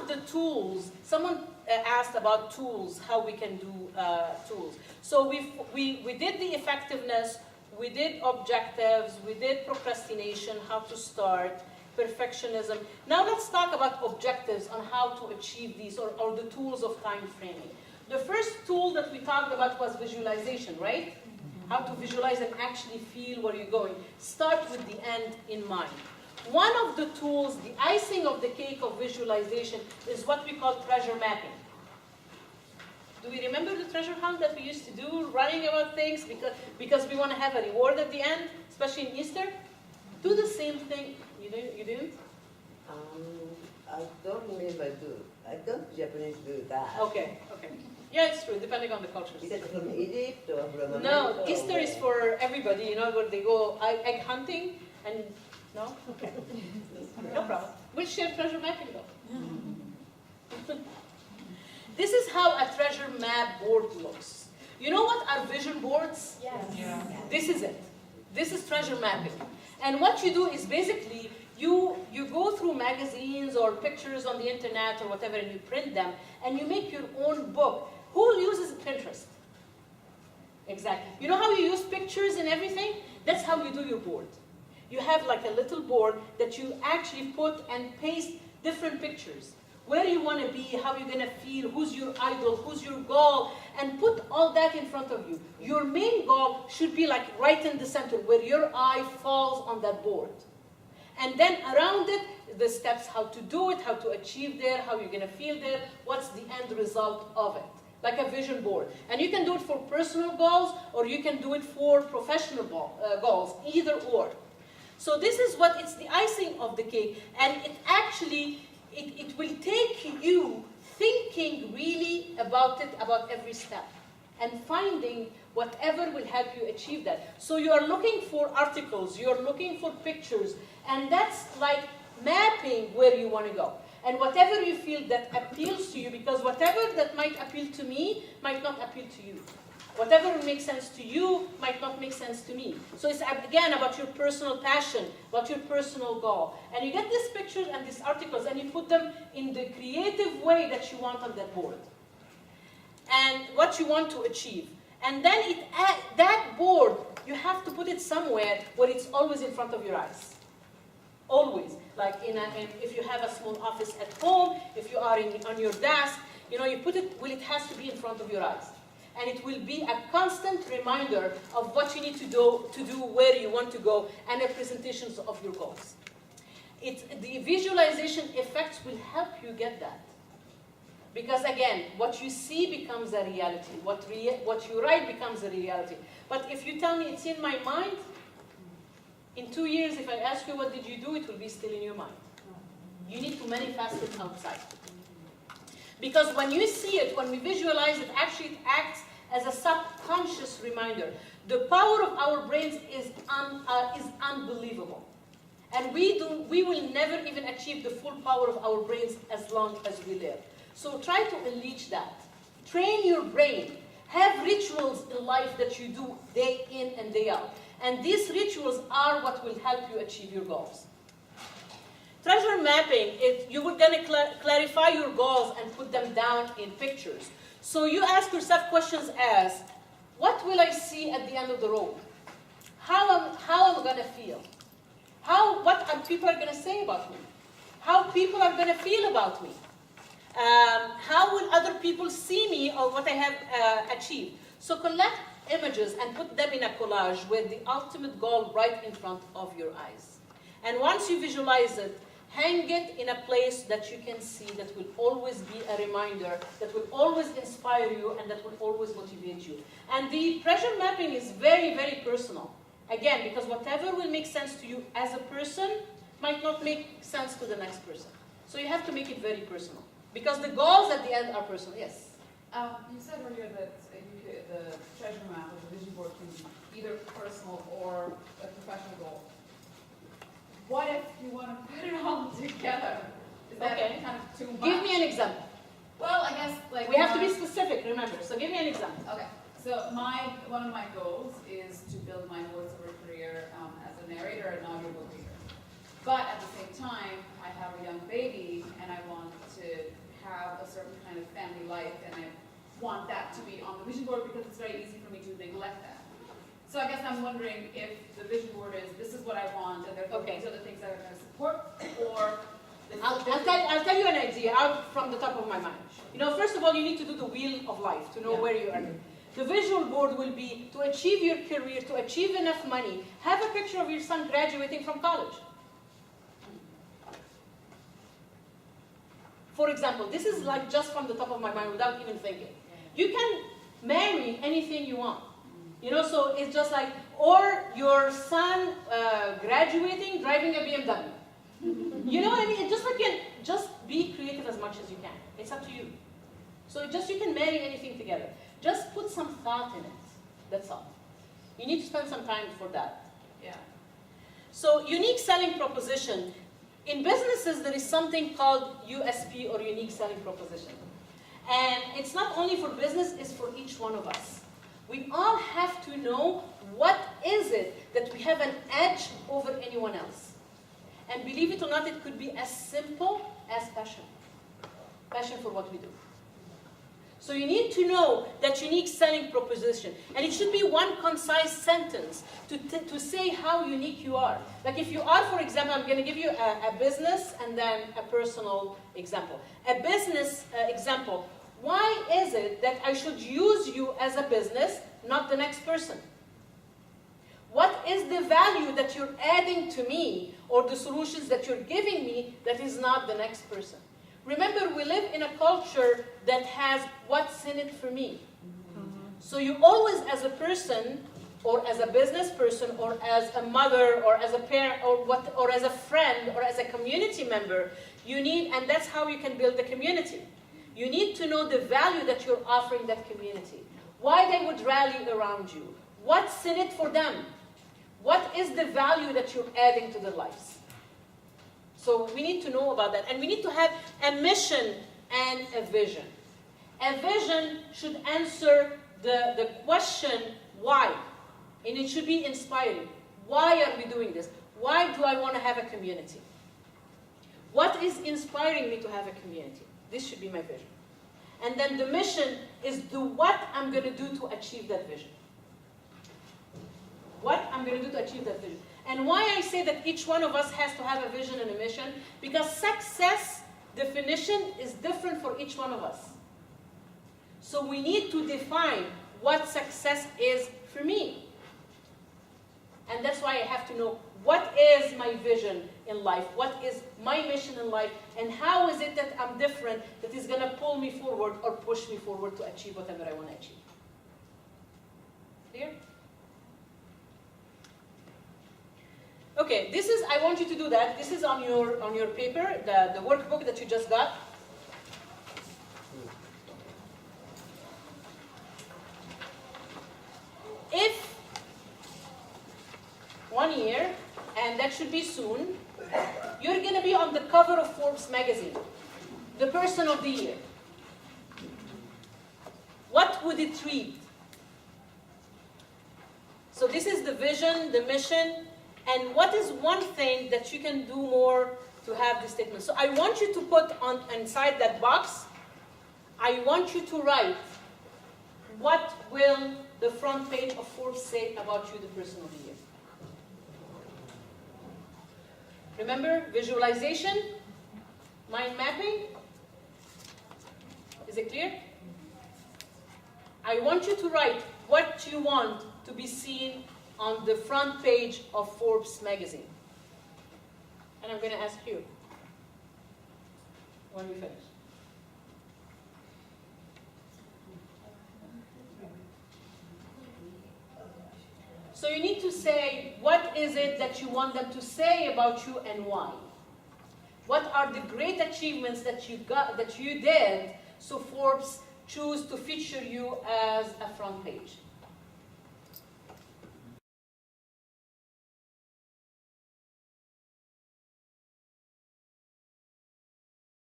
of the tools, someone asked about tools, how we can do tools. So we did the effectiveness, we did objectives, we did procrastination, how to start, perfectionism. Now let's talk about objectives on how to achieve these, or the tools of time framing. The first tool that we talked about was visualization, right? How to visualize and actually feel where you're going. Start with the end in mind. One of the tools, the icing of the cake of visualization, is what we call treasure mapping. Do we remember the treasure hunt that we used to do, running about things because we want to have a reward at the end, especially in Easter? Do the same thing. You didn't? I don't remember do. I don't Japanese do that. Okay. Yeah, it's true, depending on the cultures. Is it from Egypt or from America? No, Easter is for everybody, you know, where they go egg hunting and, no? Okay. No problem. We'll share treasure mapping though. This is how a treasure map board looks. You know what are vision boards? Yes. Yeah. This is it. This is treasure mapping. And what you do is basically, you go through magazines or pictures on the internet or whatever, and you print them, and you make your own book. Who uses Pinterest? Exactly. You know how you use pictures and everything? That's how you do your board. You have like a little board that you actually put and paste different pictures. Where you want to be, how you're going to feel, who's your idol, who's your goal, and put all that in front of you. Your main goal should be like right in the center, where your eye falls on that board. And then around it, the steps, how to do it, how to achieve there, how you're going to feel there, what's the end result of it. Like a vision board. And you can do it for personal goals, or you can do it for professional goals, either or. So this is what, it's the icing of the cake, and it actually, it will take you thinking really about it, about every step, and finding whatever will help you achieve that. So you are looking for articles, you're looking for pictures, and that's like mapping where you want to go. And whatever you feel that appeals to you, because whatever that might appeal to me might not appeal to you. Whatever makes sense to you might not make sense to me. So it's again about your personal passion, about your personal goal. And you get these pictures and these articles and you put them in the creative way that you want on that board. And what you want to achieve. And then that board, you have to put it somewhere where it's always in front of your eyes. Always. Like if you have a small office at home, if you are on your desk, you know, you put it, well, it has to be in front of your eyes. And it will be a constant reminder of what you need to do where you want to go, and representations of your goals. The visualization effects will help you get that. Because again, what you see becomes a reality. What you write becomes a reality. But if you tell me it's in my mind, in 2 years, if I ask you what did you do, it will be still in your mind. You need to manifest it outside. Because when you see it, when we visualize it, actually it acts as a subconscious reminder. The power of our brains is unbelievable. And we will never even achieve the full power of our brains as long as we live. So try to unleash that. Train your brain. Have rituals in life that you do day in and day out. And these rituals are what will help you achieve your goals. Treasure mapping, you were going to clarify your goals and put them down in pictures. So you ask yourself questions as, what will I see at the end of the road? How am I going to feel? What people are going to say about me? How people are going to feel about me? How will other people see me or what I have achieved? So collect images and put them in a collage with the ultimate goal right in front of your eyes. And once you visualize it, hang it in a place that you can see, that will always be a reminder, that will always inspire you, and that will always motivate you. And the treasure mapping is very, very personal. Again, because whatever will make sense to you as a person might not make sense to the next person. So you have to make it very personal. Because the goals at the end are personal. Yes? You said earlier that the treasure map or the vision board can be either personal or a professional goal. What if you want to put it all together? Is that kind of too much? Give me an example. Well, I guess like we have to be specific, remember. So give me an example. Okay. So one of my goals is to build my voiceover career as a narrator and audiobook reader. But at the same time, I have a young baby and I want to have a certain kind of family life and I want that to be on the vision board because it's very easy for me to neglect that. So I guess I'm wondering if the vision board is, this is what I want and therefore these are the things that are going to support, or I'll tell you an idea out from the top of my mind. You know, first of all, you need to do the wheel of life to know where you are. The visual board will be to achieve your career, to achieve enough money. Have a picture of your son graduating from college. For example, this is like just from the top of my mind without even thinking. You can marry anything you want. You know, so it's just like, or your son graduating, driving a BMW. You know what I mean? It's just like just be creative as much as you can. It's up to you. So you can marry anything together. Just put some thought in it. That's all. You need to spend some time for that. Yeah. So unique selling proposition. In businesses, there is something called USP or unique selling proposition. And it's not only for business, it's for each one of us. We all have to know what is it that we have an edge over anyone else. And believe it or not, it could be as simple as passion. Passion for what we do. So you need to know that unique selling proposition. And it should be one concise sentence to say how unique you are. Like if you are, for example, I'm going to give you a business and then a personal example. A business example. Why is it that I should use you as a business, not the next person? What is the value that you're adding to me or the solutions that you're giving me that is not the next person? Remember, we live in a culture that has what's in it for me. So you always, as a person, or as a business person, or as a mother, or as a parent, or as a friend, or as a community member, you need, and that's how you can build the community. You need to know the value that you're offering that community. Why they would rally around you. What's in it for them? What is the value that you're adding to their lives? So we need to know about that. And we need to have a mission and a vision. A vision should answer the question, why? And it should be inspiring. Why are we doing this? Why do I want to have a community? What is inspiring me to have a community? This should be my vision. And then the mission is what I'm going to do to achieve that vision. What I'm going to do to achieve that vision. And why I say that each one of us has to have a vision and a mission, because success definition is different for each one of us. So we need to define what success is for me. And that's why I have to know what is my vision in life, what is my mission in life, and how is it that I'm different that is going to pull me forward or push me forward to achieve whatever I want to achieve. Clear? Okay, this is, I want you to do that. This is on your paper, the workbook that you just got. If 1 year, and that should be soon, you're going to be on the cover of Forbes magazine, the person of the year. What would it read? So this is the vision, the mission, and what is one thing that you can do more to have this statement? So I want you to put on inside that box, I want you to write, what will the front page of Forbes say about you, the person of the year? Remember, visualization, mind mapping. Is it clear? I want you to write what you want to be seen on the front page of Forbes magazine. And I'm going to ask you when we finish. So you need to say, what is it that you want them to say about you and why? What are the great achievements that you did, so Forbes choose to feature you as a front page?